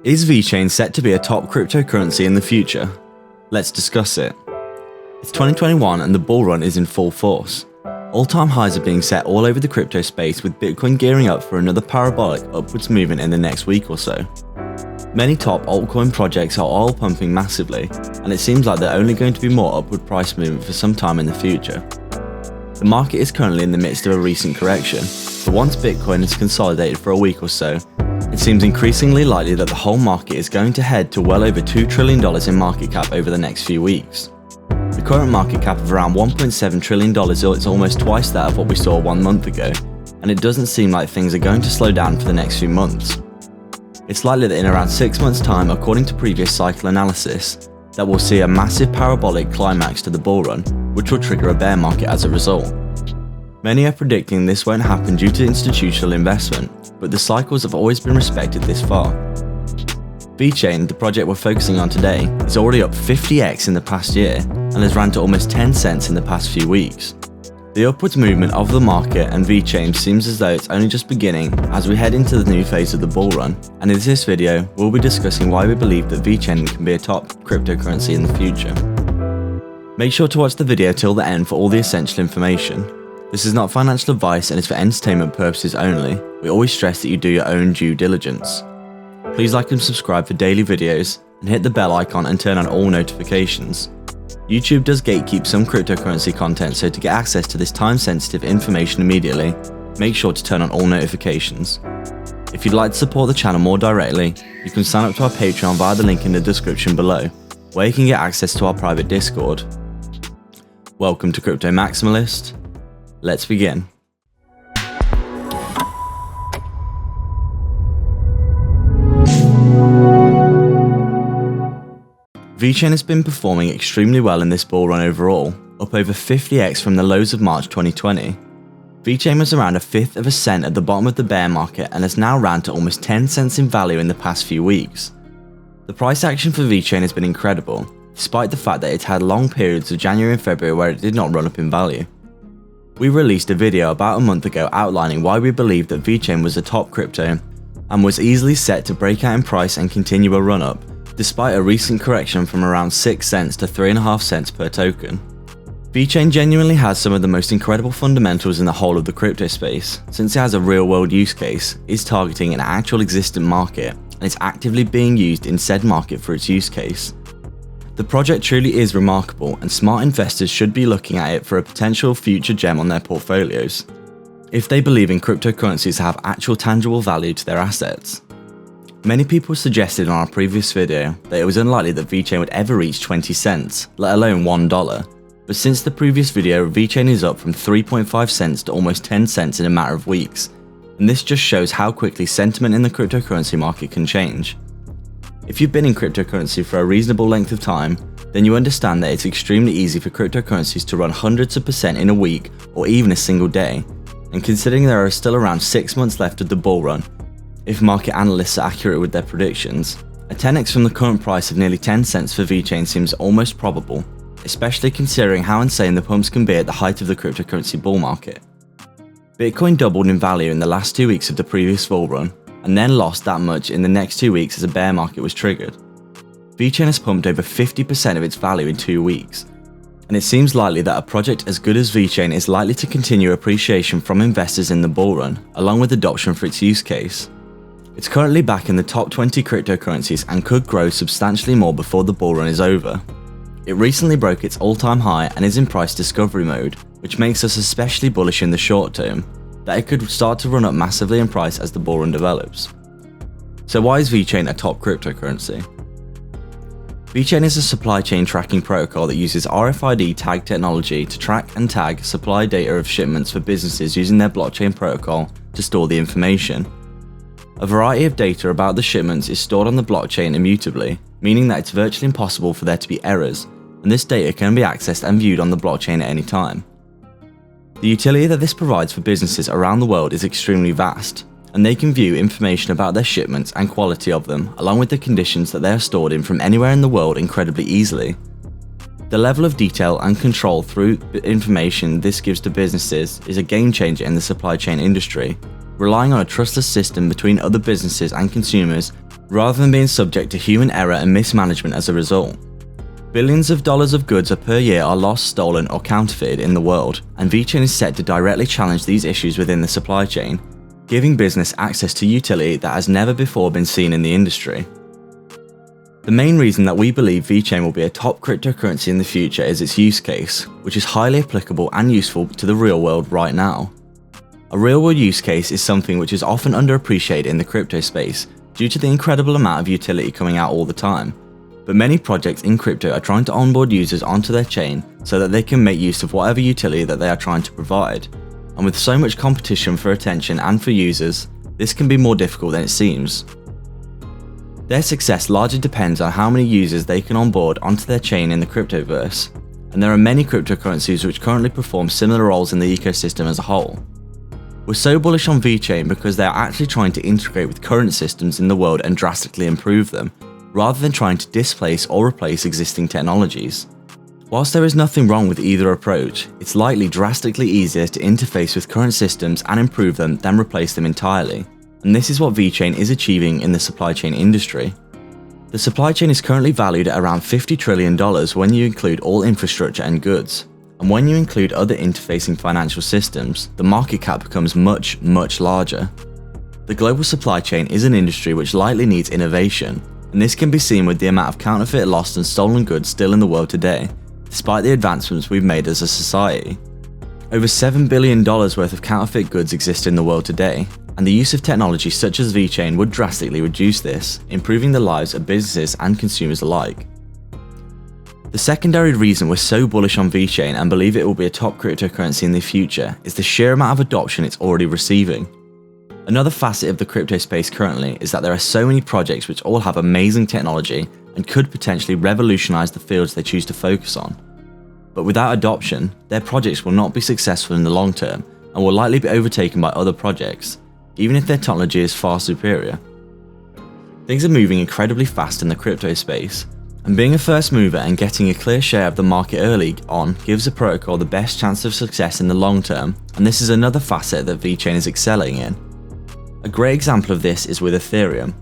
Is Vechain set to be a top cryptocurrency in the future? Let's discuss it. It's 2021 and the bull run is in full force. All-time highs are being set all over the crypto space, with Bitcoin gearing up for another parabolic upwards movement in the next week or so. Many top altcoin projects are all pumping massively, and it seems like they're only going to be more upward price movement for some time in the future. The market is currently in the midst of a recent correction, but once Bitcoin has consolidated for a week or so, it seems increasingly likely that the whole market is going to head to well over $2 trillion in market cap over the next few weeks. The current market cap of around $1.7 trillion is almost twice that of what we saw 1 month ago, and it doesn't seem like things are going to slow down for the next few months. It's likely that in around 6 months' time, according to previous cycle analysis, that we'll see a massive parabolic climax to the bull run, which will trigger a bear market as a result. Many are predicting this won't happen due to institutional investment, but the cycles have always been respected this far. Vechain, the project we're focusing on today, is already up 50x in the past year and has ran to almost 10 cents in the past few weeks. The upwards movement of the market and Vechain seems as though it's only just beginning as we head into the new phase of the bull run, and in this video we'll be discussing why we believe that Vechain can be a top cryptocurrency in the future. Make sure to watch the video till the end for all the essential information. This is not financial advice and is for entertainment purposes only. We always stress that you do your own due diligence. Please like and subscribe for daily videos and hit the bell icon and turn on all notifications. YouTube does gatekeep some cryptocurrency content, so to get access to this time-sensitive information immediately, make sure to turn on all notifications. If you'd like to support the channel more directly, you can sign up to our Patreon via the link in the description below, where you can get access to our private Discord. Welcome to Crypto Maximalist. Let's begin. Vechain has been performing extremely well in this bull run overall, up over 50x from the lows of March 2020. Vechain was around 1/5 of a cent at the bottom of the bear market and has now ran to almost 10 cents in value in the past few weeks. The price action for Vechain has been incredible, despite the fact that it had long periods of January and February where it did not run up in value. We released a video about a month ago outlining why we believed that Vechain was a top crypto and was easily set to break out in price and continue a run up, despite a recent correction from around 6 cents to 3.5 cents per token. Vechain genuinely has some of the most incredible fundamentals in the whole of the crypto space, since it has a real world use case, is targeting an actual existent market, and is actively being used in said market for its use case. The project truly is remarkable, and smart investors should be looking at it for a potential future gem on their portfolios, if they believe in cryptocurrencies have actual tangible value to their assets. Many people suggested on our previous video that it was unlikely that Vechain would ever reach 20 cents, let alone $1, but since the previous video, Vechain is up from 3.5 cents to almost 10 cents in a matter of weeks, and this just shows how quickly sentiment in the cryptocurrency market can change. If you've been in cryptocurrency for a reasonable length of time, then you understand that it's extremely easy for cryptocurrencies to run hundreds of percent in a week or even a single day, and considering there are still around 6 months left of the bull run, if market analysts are accurate with their predictions, a 10x from the current price of nearly 10 cents for Vechain seems almost probable, especially considering how insane the pumps can be at the height of the cryptocurrency bull market. Bitcoin doubled in value in the last 2 weeks of the previous bull run, and then lost that much in the next 2 weeks as a bear market was triggered. Vechain has pumped over 50% of its value in 2 weeks, and it seems likely that a project as good as Vechain is likely to continue appreciation from investors in the bull run, along with adoption for its use case. It's currently back in the top 20 cryptocurrencies and could grow substantially more before the bull run is over. It recently broke its all-time high and is in price discovery mode, which makes us especially bullish in the short term, that it could start to run up massively in price as the bull run develops. So why is Vechain a top cryptocurrency? Vechain is a supply chain tracking protocol that uses RFID tag technology to track and tag supply data of shipments for businesses using their blockchain protocol to store the information. A variety of data about the shipments is stored on the blockchain immutably, meaning that it's virtually impossible for there to be errors, and this data can be accessed and viewed on the blockchain at any time. The utility that this provides for businesses around the world is extremely vast, and they can view information about their shipments and quality of them, along with the conditions that they are stored in from anywhere in the world incredibly easily. The level of detail and control through information this gives to businesses is a game changer in the supply chain industry, relying on a trustless system between other businesses and consumers rather than being subject to human error and mismanagement as a result. Billions of dollars of goods per year are lost, stolen, or counterfeited in the world, and Vechain is set to directly challenge these issues within the supply chain, giving business access to utility that has never before been seen in the industry. The main reason that we believe Vechain will be a top cryptocurrency in the future is its use case, which is highly applicable and useful to the real world right now. A real world use case is something which is often underappreciated in the crypto space due to the incredible amount of utility coming out all the time. But many projects in crypto are trying to onboard users onto their chain so that they can make use of whatever utility that they are trying to provide. And with so much competition for attention and for users, this can be more difficult than it seems. Their success largely depends on how many users they can onboard onto their chain in the cryptoverse, and there are many cryptocurrencies which currently perform similar roles in the ecosystem as a whole. We're so bullish on Vechain because they are actually trying to integrate with current systems in the world and drastically improve them, rather than trying to displace or replace existing technologies. Whilst there is nothing wrong with either approach, it's likely drastically easier to interface with current systems and improve them than replace them entirely, and this is what Vechain is achieving in the supply chain industry. The supply chain is currently valued at around $50 trillion when you include all infrastructure and goods, and when you include other interfacing financial systems, the market cap becomes much, much larger. The global supply chain is an industry which likely needs innovation, and this can be seen with the amount of counterfeit, lost and stolen goods still in the world today, despite the advancements we've made as a society. Over $7 billion worth of counterfeit goods exist in the world today, and the use of technology such as Vechain would drastically reduce this, improving the lives of businesses and consumers alike. The secondary reason we're so bullish on Vechain and believe it will be a top cryptocurrency in the future is the sheer amount of adoption it's already receiving. Another facet of the crypto space currently is that there are so many projects which all have amazing technology and could potentially revolutionize the fields they choose to focus on. But without adoption, their projects will not be successful in the long term and will likely be overtaken by other projects, even if their technology is far superior. Things are moving incredibly fast in the crypto space, and being a first mover and getting a clear share of the market early on gives a protocol the best chance of success in the long term, and this is another facet that Vechain is excelling in. A great example of this is with Ethereum.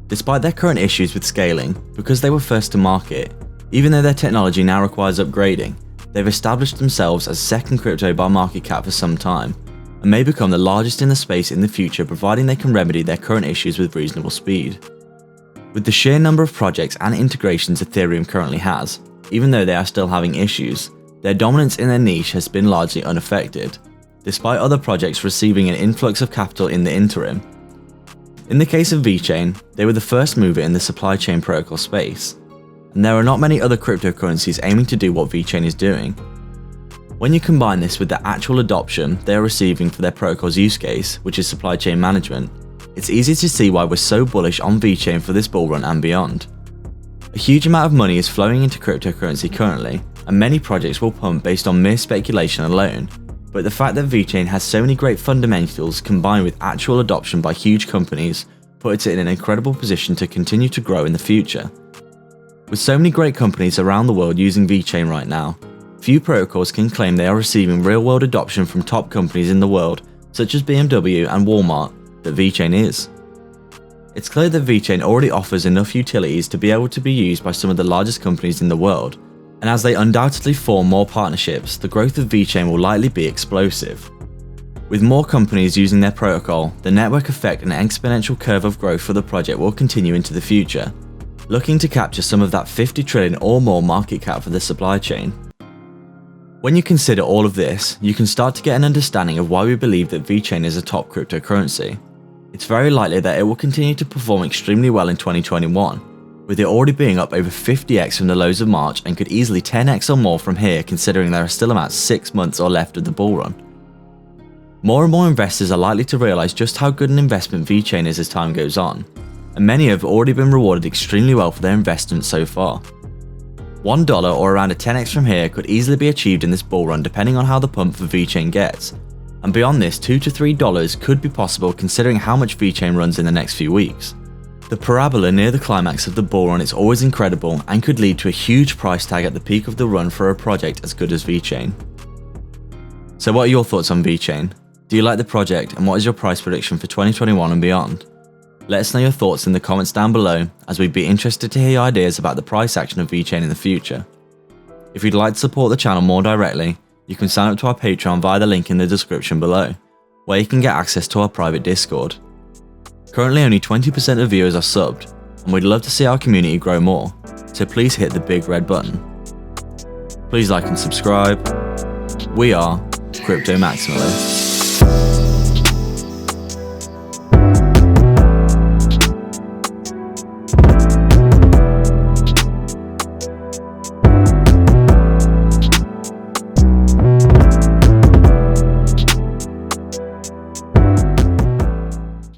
Despite their current issues with scaling, because they were first to market, even though their technology now requires upgrading, they've established themselves as second crypto by market cap for some time, and may become the largest in the space in the future providing they can remedy their current issues with reasonable speed. With the sheer number of projects and integrations Ethereum currently has, even though they are still having issues, their dominance in their niche has been largely unaffected, despite other projects receiving an influx of capital in the interim. In the case of Vechain, they were the first mover in the supply chain protocol space, and there are not many other cryptocurrencies aiming to do what Vechain is doing. When you combine this with the actual adoption they are receiving for their protocol's use case, which is supply chain management, it's easy to see why we're so bullish on Vechain for this bull run and beyond. A huge amount of money is flowing into cryptocurrency currently, and many projects will pump based on mere speculation alone, but the fact that Vechain has so many great fundamentals combined with actual adoption by huge companies puts it in an incredible position to continue to grow in the future. With so many great companies around the world using Vechain right now, few protocols can claim they are receiving real-world adoption from top companies in the world such as BMW and Walmart that Vechain is. It's clear that Vechain already offers enough utilities to be able to be used by some of the largest companies in the world, and as they undoubtedly form more partnerships, the growth of Vechain will likely be explosive. With more companies using their protocol, the network effect and exponential curve of growth for the project will continue into the future, looking to capture some of that 50 trillion or more market cap for the supply chain. When you consider all of this, you can start to get an understanding of why we believe that Vechain is a top cryptocurrency. It's very likely that it will continue to perform extremely well in 2021, with it already being up over 50x from the lows of March and could easily 10x or more from here considering there are still about 6 months or left of the bull run. More and more investors are likely to realise just how good an investment Vechain is as time goes on, and many have already been rewarded extremely well for their investment so far. $1 or around a 10x from here could easily be achieved in this bull run depending on how the pump for Vechain gets, and beyond this $2 to $3 could be possible considering how much Vechain runs in the next few weeks. The parabola near the climax of the bull run is always incredible and could lead to a huge price tag at the peak of the run for a project as good as Vechain. So what are your thoughts on Vechain? Do you like the project and what is your price prediction for 2021 and beyond? Let us know your thoughts in the comments down below, as we'd be interested to hear your ideas about the price action of Vechain in the future. If you'd like to support the channel more directly, you can sign up to our Patreon via the link in the description below, where you can get access to our private Discord. Currently only 20% of viewers are subbed, and we'd love to see our community grow more, so please hit the big red button. Please like and subscribe. We are Crypto Maximally.